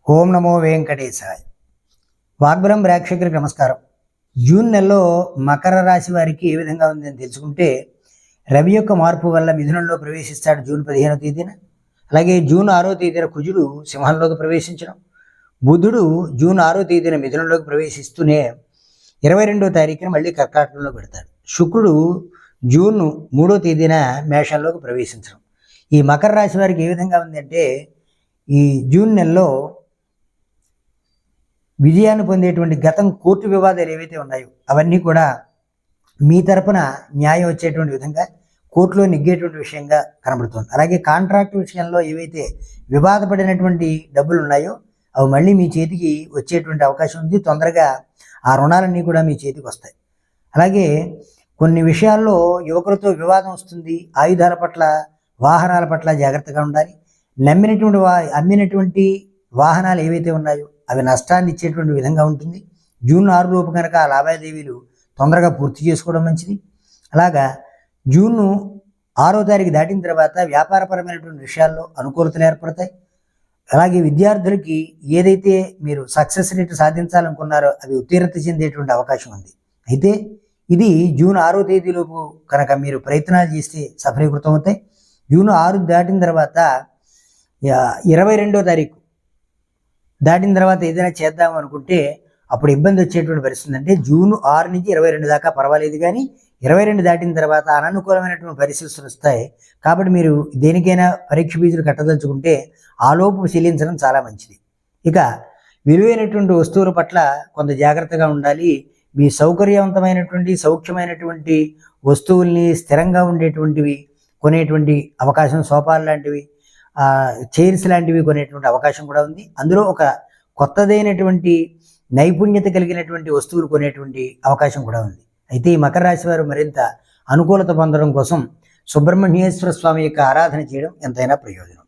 ఓం నమో వెంకటేశాయ. వాగ్బలం ప్రేక్షకులకు నమస్కారం. జూన్ నెలలో మకర రాశి వారికి ఏ విధంగా ఉందని తెలుసుకుంటే, రవి యొక్క మార్పు వల్ల మిథునంలో ప్రవేశిస్తాడు జూన్ 15వ తేదీన. అలాగే జూన్ 6వ తేదీన కుజుడు సింహంలోకి ప్రవేశించడం, బుధుడు జూన్ 6వ తేదీన మిథునంలోకి ప్రవేశిస్తూనే 22వ తారీఖున మళ్ళీ కర్కాటకంలో పెడతాడు. శుక్రుడు జూన్ 3వ తేదీన మేషంలోకి ప్రవేశించడం. ఈ మకర రాశి వారికి ఏ విధంగా ఉందంటే, ఈ జూన్ నెలలో విజయాన్ని పొందేటువంటి గతం కోర్టు వివాదాలు ఏవైతే ఉన్నాయో అవన్నీ కూడా మీ తరపున న్యాయం వచ్చేటువంటి విధంగా కోర్టులో నెగ్గేటువంటి విషయంగా కనబడుతుంది. అలాగే కాంట్రాక్ట్ విషయంలో ఏవైతే వివాదపడినటువంటి డబ్బులు ఉన్నాయో అవి మళ్ళీ మీ చేతికి వచ్చేటువంటి అవకాశం ఉంది. తొందరగా ఆ రుణాలన్నీ కూడా మీ చేతికి వస్తాయి. అలాగే కొన్ని విషయాల్లో యువకులతో వివాదం వస్తుంది. ఆయుధాల పట్ల, వాహనాల పట్ల జాగ్రత్తగా ఉండాలి. అమ్మినటువంటి వాహనాలు ఏవైతే ఉన్నాయో అవి నష్టాన్ని ఇచ్చేటువంటి విధంగా ఉంటుంది. జూన్ 6 లోపు కనుక ఆ లావాదేవీలు తొందరగా పూర్తి చేసుకోవడం మంచిది. అలాగా జూన్ 6వ తారీఖు దాటిన తర్వాత వ్యాపారపరమైనటువంటి విషయాల్లో అనుకూలతలు ఏర్పడతాయి. అలాగే విద్యార్థులకి ఏదైతే మీరు సక్సెస్ రేట్ సాధించాలనుకున్నారో అవి ఉత్తీర్ణత చెందేటువంటి అవకాశం ఉంది. అయితే ఇది జూన్ 6వ తేదీలోపు కనుక మీరు ప్రయత్నాలు చేస్తే సఫలీకృతం అవుతాయి. జూన్ 6 దాటిన తర్వాత 22వ తారీఖు దాటిన తర్వాత ఏదైనా చేద్దాం అనుకుంటే అప్పుడు ఇబ్బంది వచ్చేటువంటి పరిస్థితి. అంటే జూన్ 6 నుంచి 22 దాకా పర్వాలేదు, కానీ 22 దాటిన తర్వాత అననుకూలమైనటువంటి పరిస్థితులు వస్తాయి. కాబట్టి మీరు దేనికైనా పరీక్ష ఫీజులు కట్టదలుచుకుంటే ఆలోపు చెల్లించడం చాలా మంచిది. ఇక విలువైనటువంటి వస్తువుల పట్ల కొంత జాగ్రత్తగా ఉండాలి. మీ సౌకర్యవంతమైనటువంటి సౌఖ్యమైనటువంటి వస్తువుల్ని స్థిరంగా ఉండేటువంటివి కొనేటువంటి అవకాశం, సోఫాలు లాంటివి, చైర్స్ లాంటివి కొనేటువంటి అవకాశం కూడా ఉంది. అందులో ఒక కొత్తదైనటువంటి నైపుణ్యత కలిగినటువంటి వస్తువులు కొనేటువంటి అవకాశం కూడా ఉంది. అయితే ఈ మకర రాశి వారు మరింత అనుకూలత పొందడం కోసం సుబ్రహ్మణ్యేశ్వర స్వామి యొక్క ఆరాధన చేయడం ఎంతైనా ప్రయోజనం.